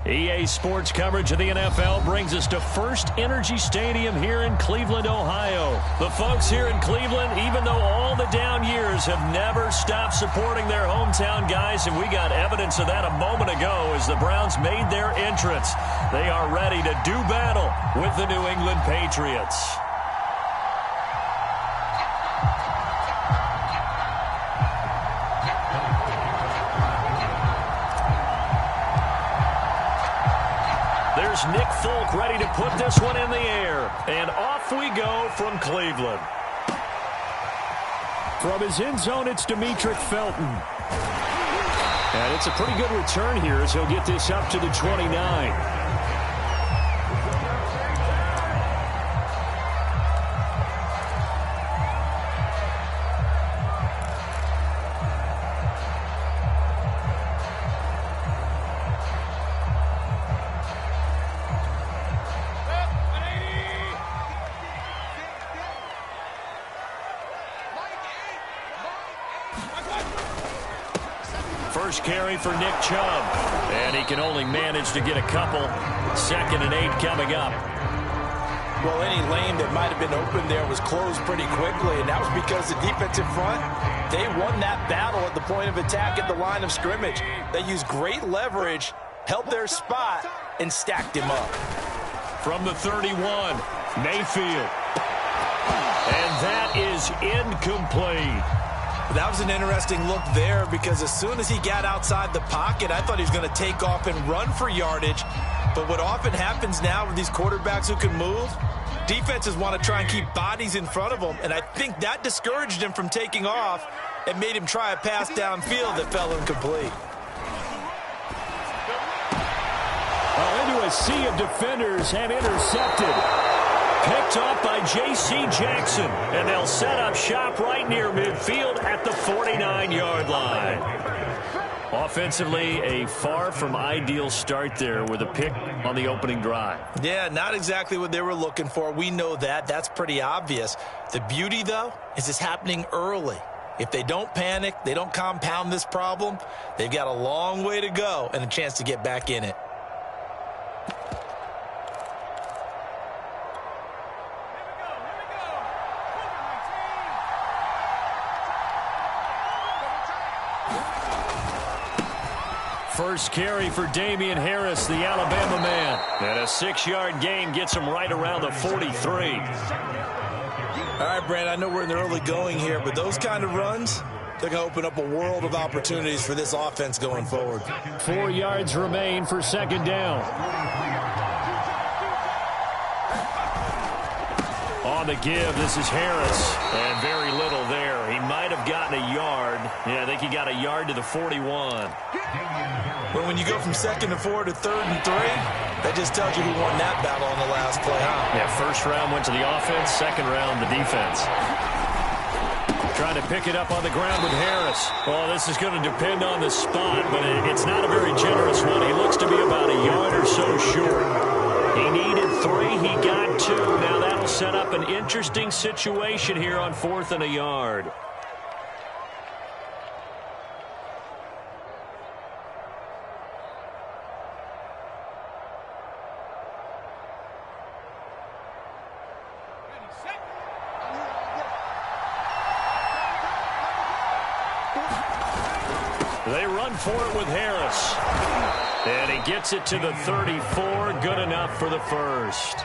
EA Sports coverage of the NFL brings us to First Energy Stadium here in Cleveland, Ohio. The folks here in Cleveland, even though all the down years, have never stopped supporting their hometown guys, and we got evidence of that a moment ago as the Browns made their entrance. They are ready to do battle with the New England Patriots. There's Nick Folk ready to put this one in the air. And off we go from Cleveland. From his end zone, it's Demetric Felton. And it's a pretty good return here as he'll get this up to the 29. First carry for Nick Chubb. And he can only manage to get a couple. 2nd and 8 coming up. Well, any lane that might have been open there was closed pretty quickly, and that was because the defensive front, they won that battle at the point of attack at the line of scrimmage. They used great leverage, held their spot, and stacked him up. From the 31, Mayfield. And that is incomplete. That was an interesting look there because as soon as he got outside the pocket, I thought he was going to take off and run for yardage. But what often happens now with these quarterbacks who can move, defenses want to try and keep bodies in front of them, and I think that discouraged him from taking off and made him try a pass downfield that fell incomplete. Well, into a sea of defenders and intercepted. Picked off by J.C. Jackson, and they'll set up shop right near midfield at the 49-yard line. Offensively, a far from ideal start there with a pick on the opening drive. Yeah, not exactly what they were looking for. We know that. That's pretty obvious. The beauty, though, is it's happening early. If they don't panic, they don't compound this problem, they've got a long way to go and a chance to get back in it. First carry for Damian Harris, the Alabama man. And a 6-yard gain gets him right around the 43. All right, Brand, I know we're in the early going here, but those kind of runs, they're going to open up a world of opportunities for this offense going forward. 4 yards remain for 2nd down. On the give, this is Harris. And very little there. He might have gotten a yard. Yeah, I think he got a yard to the 41. Well, when you go from 2nd and 4 to 3rd and 3, that just tells you who won that battle on the last play, huh? Yeah, first round went to the offense, 2nd round the defense. Trying to pick it up on the ground with Harris. Well, this is going to depend on the spot, but it's not a very generous one. He looks to be about a yard or so short. He needed 3, he got 2. Now that'll set up an interesting situation here on 4th and a yard. They run for it with Harris. And he gets it to the 34. Good enough for the first.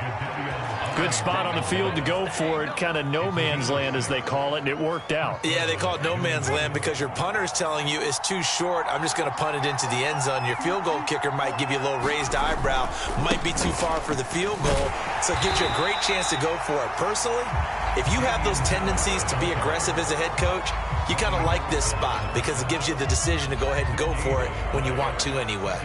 Good spot on the field to go for it. Kind of no man's land, as they call it, and it worked out. Yeah, they call it no man's land because your punter is telling you it's too short. I'm just going to punt it into the end zone. Your field goal kicker might give you a little raised eyebrow. Might be too far for the field goal. So it gives you a great chance to go for it. Personally, if you have those tendencies to be aggressive as a head coach, you kind of like this spot because it gives you the decision to go ahead and go for it when you want to anyway.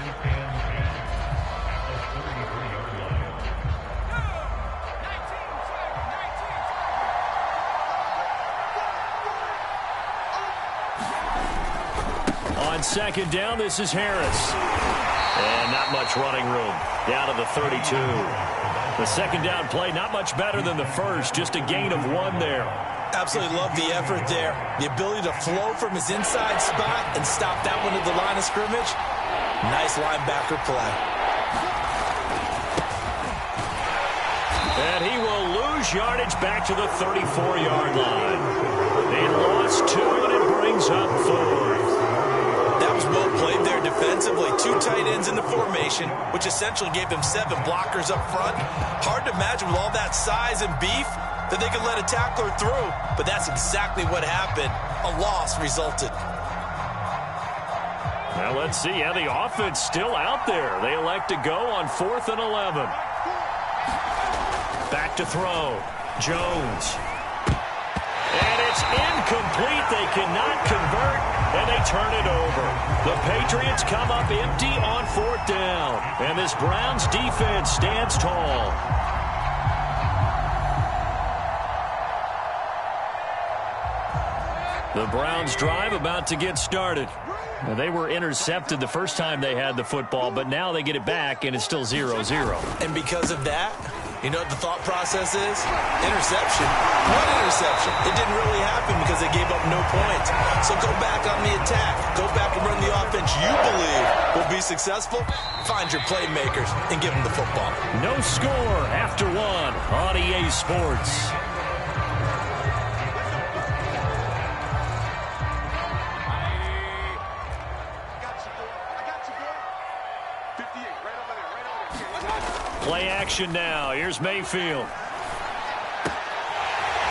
On 2nd down, this is Harris. And not much running room. Down to the 32. The 2nd down play, not much better than the first. Just a gain of 1 there. Absolutely love the effort there. The ability to flow from his inside spot and stop that one at the line of scrimmage. Nice linebacker play. And he will lose yardage back to the 34-yard line. They lost 2, and it brings up 4th. That was well played there defensively. 2 tight ends in the formation, which essentially gave them 7 blockers up front. Hard to imagine with all that size and beef that they could let a tackler through, but that's exactly what happened. A loss resulted. Now let's see how the offense still out there. They elect to go on 4th and 11. Back to throw. Jones. And it's incomplete. They cannot convert, and they turn it over. The Patriots come up empty on 4th down, and this Browns defense stands tall. The Browns drive about to get started. Now, they were intercepted the first time they had the football, but now they get it back, and it's still 0-0. And because of that, you know what the thought process is? Interception. What interception? It didn't really happen because they gave up no points. So go back on the attack. Go back and run the offense you believe will be successful. Find your playmakers and give them the football. No score after 1 on EA Sports. Play action now. Here's Mayfield.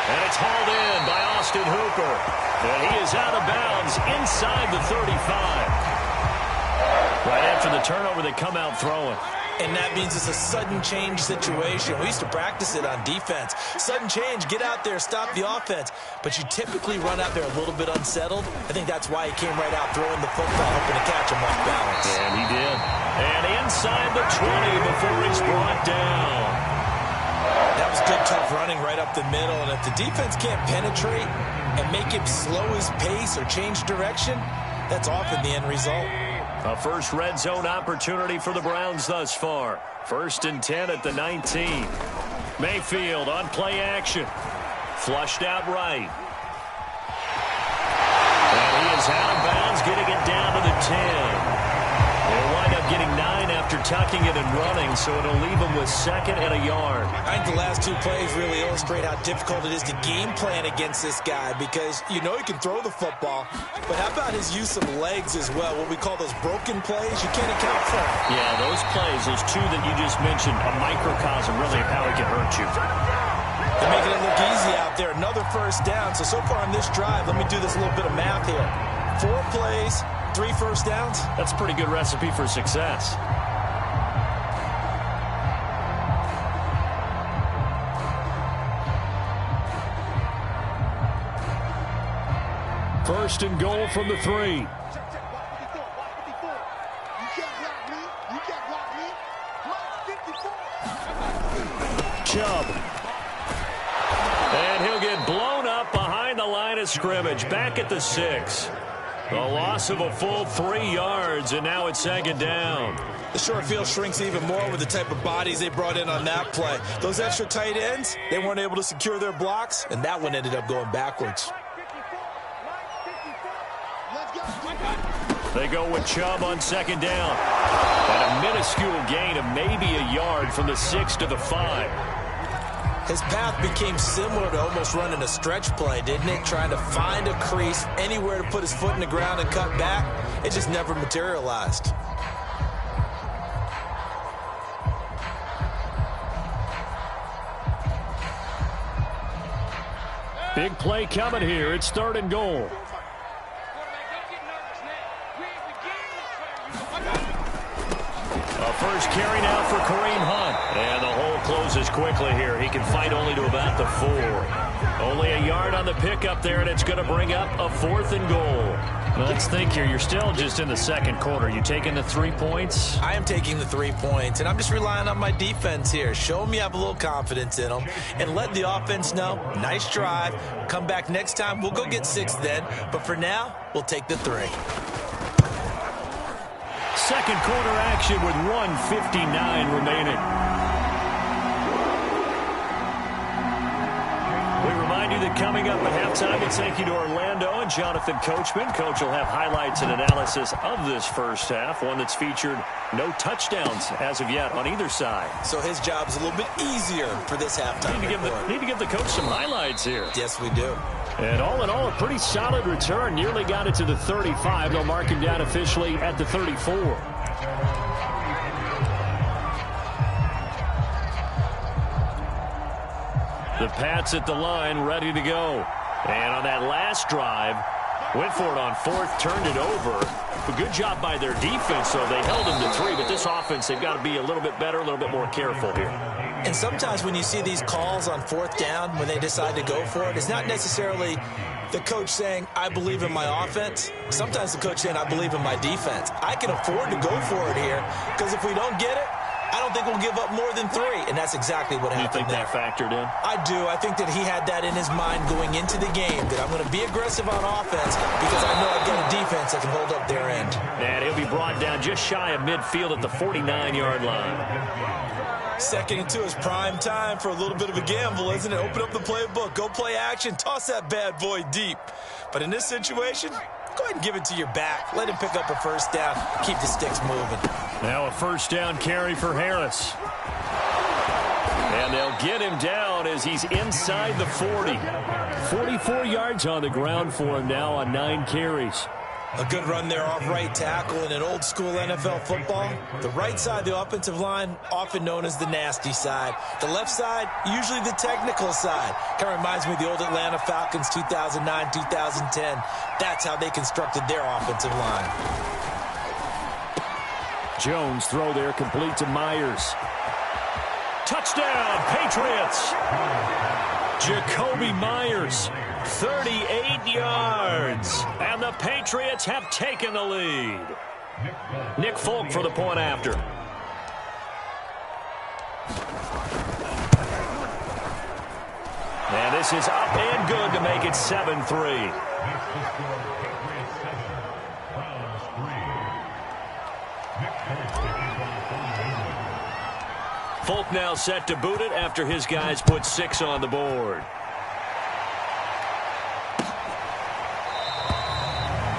And it's hauled in by Austin Hooper. And he is out of bounds inside the 35. Right after the turnover, they come out throwing. And that means it's a sudden change situation. We used to practice it on defense. Sudden change, get out there, stop the offense. But you typically run out there a little bit unsettled. I think that's why he came right out throwing the football, hoping to catch him off balance. And he did. And inside the 20 before he's brought down. That was good, tough running right up the middle. And if the defense can't penetrate and make him slow his pace or change direction, that's often the end result. A first red zone opportunity for the Browns thus far. 1st and 10 at the 19. Mayfield on play action. Flushed out right. And he is out of bounds, getting it down to the 10. They'll wind up getting 9 after tucking it and running, so it'll leave them with 2nd and a yard. I think the last 2 plays really illustrate how difficult it is to game plan against this guy because you know he can throw the football, but how about his use of legs as well, what we call those broken plays? You can't account for them. Yeah, those plays, those 2 that you just mentioned, a microcosm really of how he can hurt you. They're making it look easy out there. Another first down. So far on this drive, let me do this little bit of math here. 4 plays, 3 first downs. That's a pretty good recipe for success. First and goal from the 3. Chubb. And he'll get blown up behind the line of scrimmage. Back at the 6. A loss of a full 3 yards, and now it's 2nd down. The short field shrinks even more with the type of bodies they brought in on that play. Those extra tight ends, they weren't able to secure their blocks, and that one ended up going backwards. They go with Chubb on 2nd down. And a minuscule gain of maybe a yard from the 6 to the 5. His path became similar to almost running a stretch play, didn't it? Trying to find a crease, anywhere to put his foot in the ground and cut back. It just never materialized. Big play coming here. It's 3rd and goal. A first carry now for Kareem Hunt. And the hole closes quickly here. He can fight only to about the 4. Only a yard on the pickup there, and it's going to bring up a 4th and goal. Well, let's think here. You're still just in the 2nd quarter. You taking the 3 points? I am taking the 3 points, and I'm just relying on my defense here. Show them you have a little confidence in them, and let the offense know, nice drive. Come back next time. We'll go get 6 then. But for now, we'll take the 3. 2nd quarter action with 1:59 remaining. We remind you the And coming up at halftime, we'll take you to Orlando and Jonathan Coachman. Coach will have highlights and analysis of this first half, one that's featured no touchdowns as of yet on either side. So his job is a little bit easier for this halftime. Need to give the coach some highlights here. Yes, we do. And all in all, a pretty solid return. Nearly got it to the 35. They'll mark him down officially at the 34. The Pats at the line, ready to go. And on that last drive, went for it on fourth, turned it over. A good job by their defense, though. They held them to 3, but this offense, they've got to be a little bit better, a little bit more careful here. And sometimes when you see these calls on fourth down, when they decide to go for it, it's not necessarily the coach saying, I believe in my offense. Sometimes the coach saying, I believe in my defense. I can afford to go for it here, because if we don't get it, I don't think we'll give up more than 3, and that's exactly what happened there. You think that factored in? I do. I think that he had that in his mind going into the game, that I'm going to be aggressive on offense because I know I've got a defense that can hold up their end. And he'll be brought down just shy of midfield at the 49-yard line. 2nd and 2 is prime time for a little bit of a gamble, isn't it? Open up the playbook, go play action, toss that bad boy deep. But in this situation, go ahead and give it to your back. Let him pick up a first down. Keep the sticks moving. Now a first down carry for Harris. And they'll get him down as he's inside the 40. 44 yards on the ground for him now on 9 carries. A good run there off right tackle in an old school NFL football. The right side of the offensive line, often known as the nasty side. The left side, usually the technical side. Kind of reminds me of the old Atlanta Falcons 2009, 2010. That's how they constructed their offensive line. Jones throw there complete to Myers. Touchdown, Patriots! Jacoby Myers, 38 yards. And the Patriots have taken the lead. Nick Folk for the point after. And this is up and good to make it 7-3. Folk now set to boot it after his guys put 6 on the board.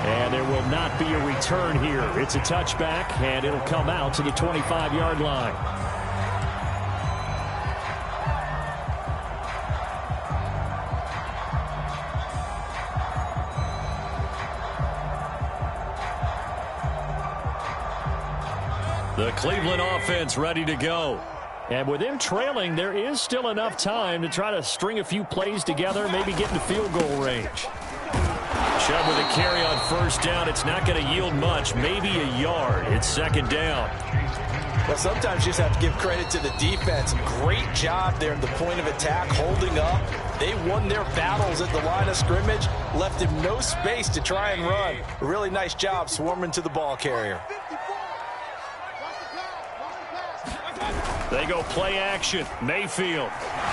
And there will not be a return here. It's a touchback, and it'll come out to the 25-yard line. The Cleveland offense ready to go. And with them trailing, there is still enough time to try to string a few plays together, maybe get into field goal range. Chubb with a carry on first down. It's not going to yield much, maybe a yard. It's 2nd down. Well, sometimes you just have to give credit to the defense. Great job there at the point of attack, holding up. They won their battles at the line of scrimmage, left him no space to try and run. A really nice job swarming to the ball carrier. They go play action. Mayfield.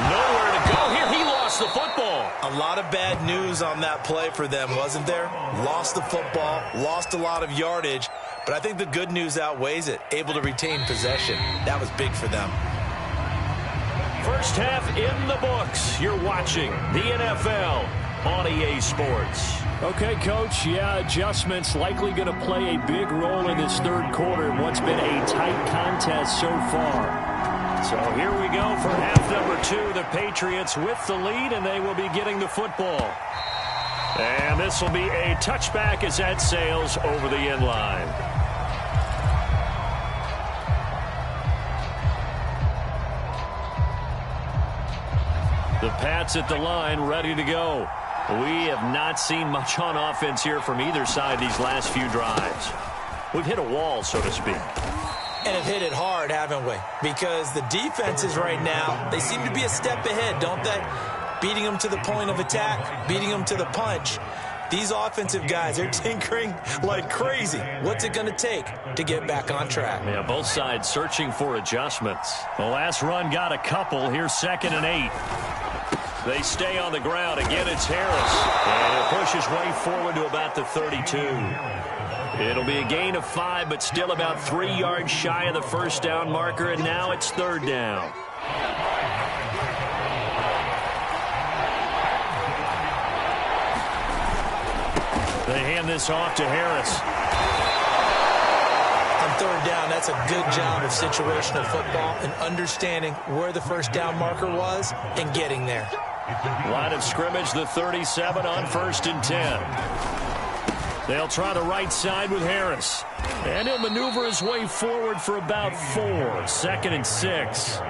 Nowhere to go here. He lost the football. A lot of bad news on that play for them, wasn't there? Lost the football, lost a lot of yardage, but I think the good news outweighs it. Able to retain possession. That was big for them. First half in the books. You're watching the NFL on EA Sports. Okay, Coach, yeah, adjustments likely going to play a big role in this third quarter in what's been a tight contest so far. So here we go for half number 2. The Patriots with the lead, and they will be getting the football. And this will be a touchback as that sails over the end line. The Pats at the line, ready to go. We have not seen much on offense here from either side these last few drives. We've hit a wall, so to speak. And have hit it hard, haven't we? Because the defenses right now, they seem to be a step ahead, don't they? Beating them to the point of attack, beating them to the punch. These offensive guys, they're tinkering like crazy. What's it going to take to get back on track? Yeah, both sides searching for adjustments. The last run got a couple. Here's 2nd and 8. They stay on the ground. Again, it's Harris. And he'll push his way forward to about the 32. It'll be a gain of 5, but still about 3 yards shy of the first down marker, and now it's 3rd down. They hand this off to Harris. On third down, that's a good job of situational football and understanding where the first down marker was and getting there. Line of scrimmage, the 37 on 1st and 10. They'll try the right side with Harris. And he'll maneuver his way forward for about 4. 2nd and 6.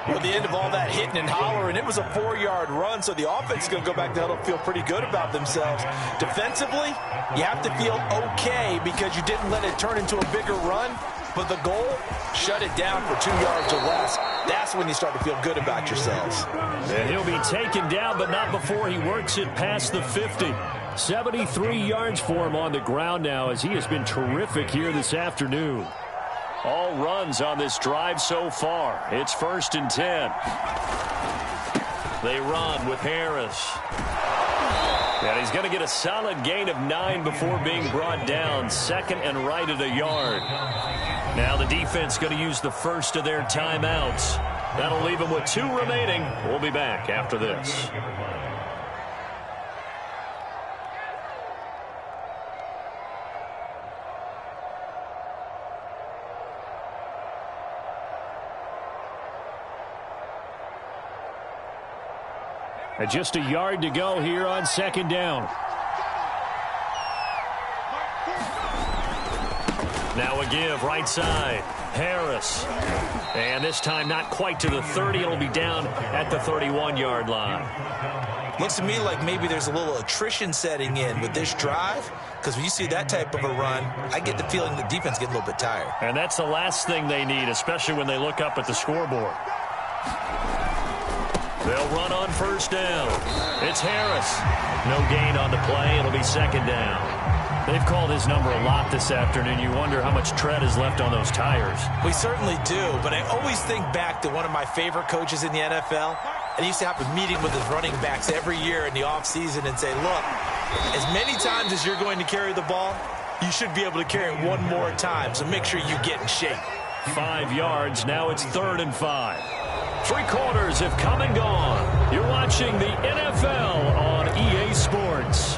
At the end of all that hitting and hollering, it was a 4-yard run, so the offense is going to go back to huddle and feel pretty good about themselves. Defensively, you have to feel okay because you didn't let it turn into a bigger run, but the goal, shut it down for 2 yards or less. That's when you start to feel good about yourselves. And he'll be taken down, but not before he works it past the 50. 73 yards for him on the ground now as he has been terrific here this afternoon. All runs on this drive so far. It's 1st and 10. They run with Harris. And he's going to get a solid gain of 9 before being brought down. 2nd and right at a yard. Now the defense going to use the first of their timeouts. That'll leave them with 2 remaining. We'll be back after this. And just a yard to go here on 2nd down. Now a give right side. Harris. And this time not quite to the 30. It'll be down at the 31-yard line. Looks to me like maybe there's a little attrition setting in with this drive, because when you see that type of a run, I get the feeling the defense getting a little bit tired. And that's the last thing they need, especially when they look up at the scoreboard. They'll run on 1st down. It's Harris. No gain on the play. It'll be 2nd down. They've called his number a lot this afternoon. You wonder how much tread is left on those tires. We certainly do, but I always think back to one of my favorite coaches in the NFL. And he used to have a meeting with his running backs every year in the offseason and say, look, as many times as you're going to carry the ball, you should be able to carry it one more time, so make sure you get in shape. 5 yards. Now it's 3rd and 5. 3 quarters have come and gone. You're watching the NFL on EA Sports.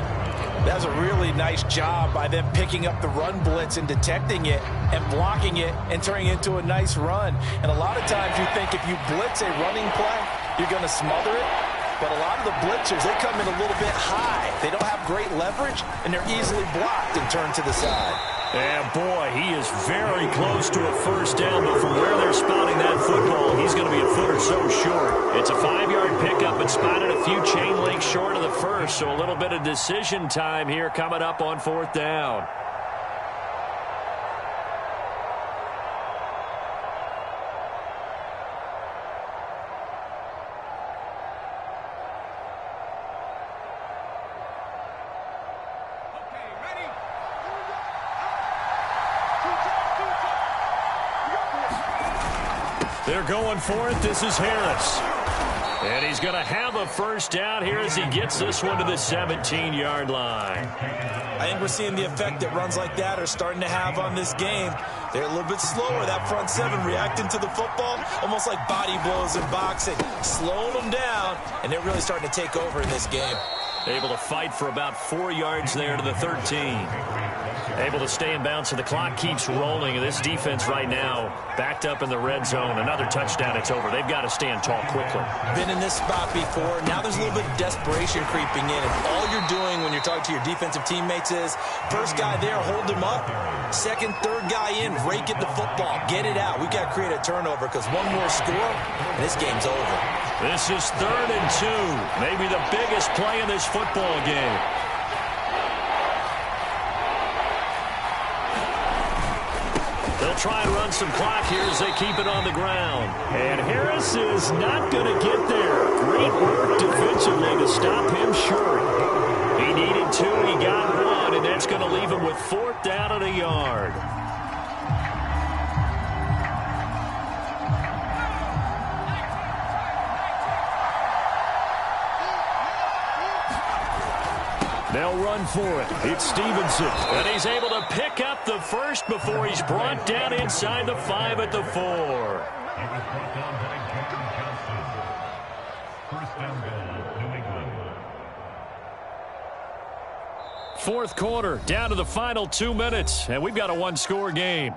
That was a really nice job by them picking up the run blitz and detecting it and blocking it and turning it into a nice run. And a lot of times you think if you blitz a running play, you're going to smother it. But a lot of the blitzers, they come in a little bit high. They don't have great leverage, and they're easily blocked and turned to the side. And boy, he is very close to a 1st down, but from where they're spotting that football, he's going to be a foot or so short. It's a 5-yard pickup, but spotted a few chain links short of the first, so a little bit of decision time here coming up on 4th down. They're going for it. This is Harris. And he's going to have a 1st down here as he gets this one to the 17-yard line. I think we're seeing the effect that runs like that are starting to have on this game. They're a little bit slower. That front 7 reacting to the football, almost like body blows in boxing, slowing them down, and they're really starting to take over in this game. Able to fight for about 4 yards there to the 13. Able to stay in bounds, so the clock keeps rolling. And this defense right now backed up in the red zone. Another touchdown, it's over. They've got to stand tall quickly. Been in this spot before. Now there's a little bit of desperation creeping in. And all you're doing when you're talking to your defensive teammates is, first guy there, hold him up. Second, third guy in, rake at the football. Get it out. We've got to create a turnover because one more score, and this game's over. This is 3rd and 2. Maybe the biggest play in this football game. They'll try and run some clock here as they keep it on the ground. And Harris is not going to get there. Great work defensively to stop him short. He needed 2, he got 1, and that's going to leave him with 4th down and a yard. They'll run for it. It's Stevenson. And he's able to pick up the first before he's brought down inside the 5 at the 4. Fourth quarter, down to the final 2 minutes, and we've got a one-score game.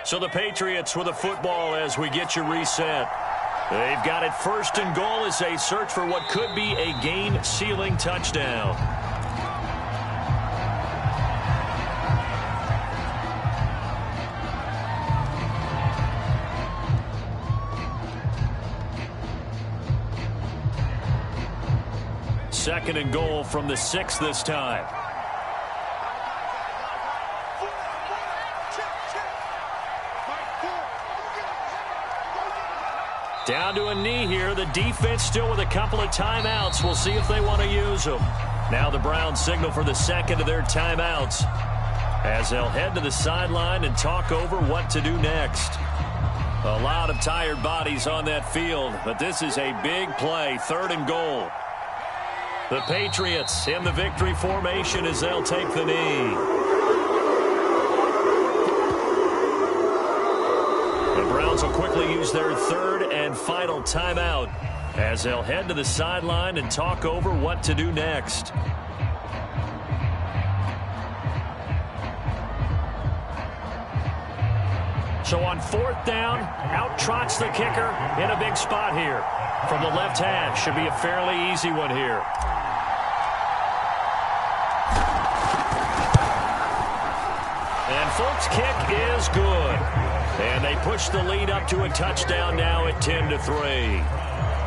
So the Patriots with the football as we get you reset. They've got it first and goal as they search for what could be a game-sealing touchdown. Second and goal from the 6 this time. Down to a knee here. The defense still with a couple of timeouts. We'll see if they want to use them. Now the Browns signal for the second of their timeouts as they'll head to the sideline and talk over what to do next. A lot of tired bodies on that field, but this is a big play. Third and goal. The Patriots in the victory formation as they'll take the knee. The Browns will quickly use their third and final timeout as they'll head to the sideline and talk over what to do next. So on fourth down, out trots the kicker in a big spot here. From the left hash, should be a fairly easy one here. And Folk's kick is good. And they push the lead up to a touchdown now at 10-3.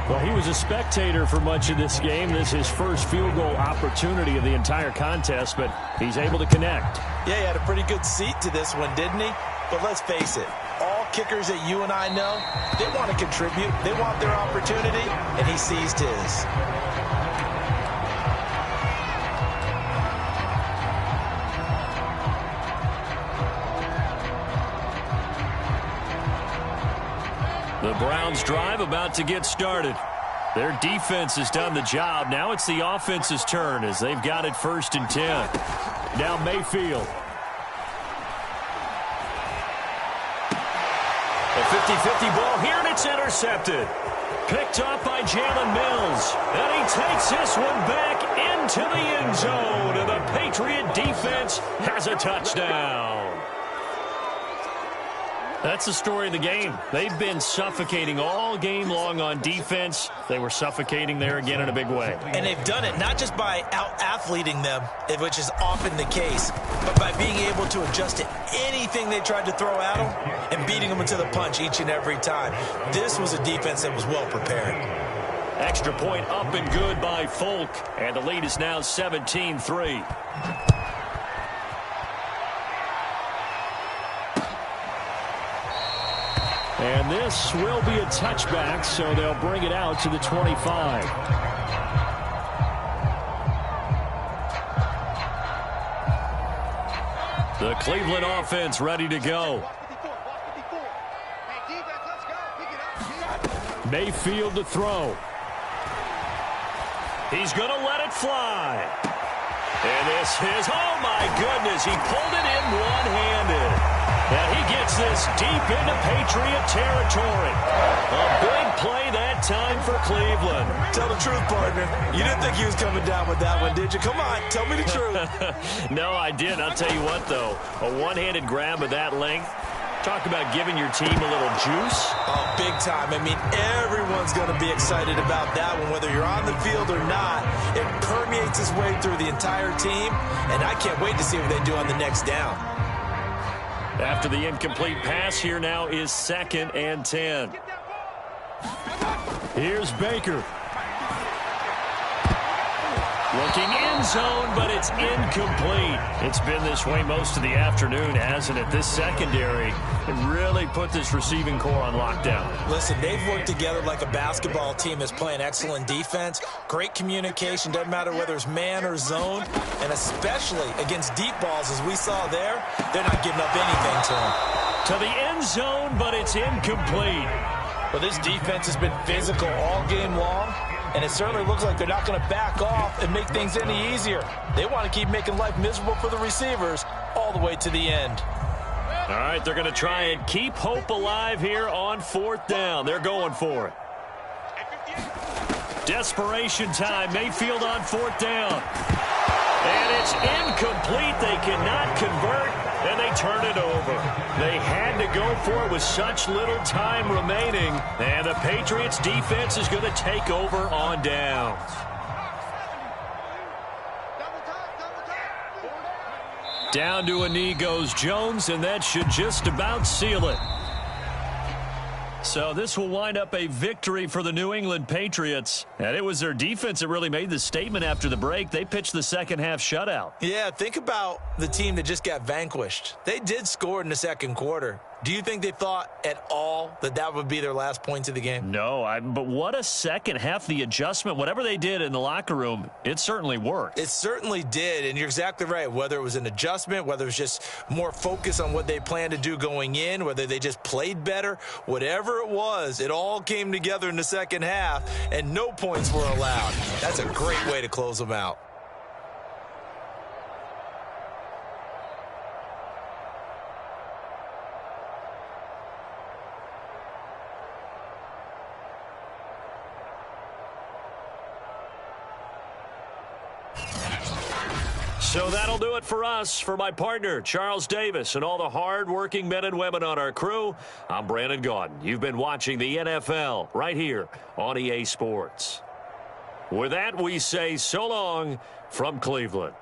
Well, he was a spectator for much of this game. This is his first field goal opportunity of the entire contest, but he's able to connect. Yeah, he had a pretty good seat to this one, didn't he? But let's face it, all kickers that you and I know, they want to contribute. They want their opportunity, and he seized his. The Browns drive about to get started. Their defense has done the job. Now it's the offense's turn as they've got it first and 10. Now Mayfield. A 50-50 ball here, and it's intercepted. Picked up by Jalen Mills. And he takes this one back into the end zone. And the Patriot defense has a touchdown. That's the story of the game. They've been suffocating all game long on defense. They were suffocating there again in a big way. And they've done it not just by out-athleting them, which is often the case, but by being able to adjust to anything they tried to throw at them and beating them into the punch each and every time. This was a defense that was well prepared. Extra point up and good by Folk. And the lead is now 17-3. And this will be a touchback, so they'll bring it out to the 25. The Cleveland offense ready to go. Mayfield to throw. He's going to let it fly. And this is, oh my goodness, he pulled it in one-handed. And he gets this deep into Patriot territory. A big play that time for Cleveland. Tell the truth, partner. You didn't think he was coming down with that one, did you? Come on, tell me the truth. No, I didn't. I'll tell you what, though. A one-handed grab of that length. Talk about giving your team a little juice. Oh, big time. I mean, everyone's going to be excited about that one, whether you're on the field or not. It permeates its way through the entire team, and I can't wait to see what they do on the next down. After the incomplete pass, here now is 2nd and 10. Here's Baker. Looking end zone, but it's incomplete. It's been this way most of the afternoon, hasn't it? This secondary can really put this receiving core on lockdown. Listen, they've worked together like a basketball team that's playing excellent defense. Great communication, doesn't matter whether it's man or zone. And especially against deep balls, as we saw there, they're not giving up anything to them. To the end zone, but it's incomplete. Well, this defense has been physical all game long, and it certainly looks like they're not going to back off and make things any easier. They want to keep making life miserable for the receivers all the way to the end. All right, they're going to try and keep hope alive here on 4th down. They're going for it. Desperation time. Mayfield on 4th down. And it's incomplete. They cannot convert, and they turn it over. They had to go for it with such little time remaining, and the Patriots defense is going to take over on downs. Down to a knee goes Jones, and that should just about seal it. So this will wind up a victory for the New England Patriots. And it was their defense that really made the statement after the break. They pitched the second-half shutout. Yeah, think about the team that just got vanquished. They did score in the second quarter. Do you think they thought at all that that would be their last points of the game? No, but what a second half. The adjustment, whatever they did in the locker room, it certainly worked. It certainly did, and you're exactly right. Whether it was an adjustment, whether it was just more focus on what they planned to do going in, whether they just played better, whatever it was, it all came together in the second half, and no points were allowed. That's a great way to close them out. So that'll do it for us. For my partner, Charles Davis, and all the hard-working men and women on our crew, I'm Brandon Gaudin. You've been watching the NFL right here on EA Sports. With that, we say so long from Cleveland.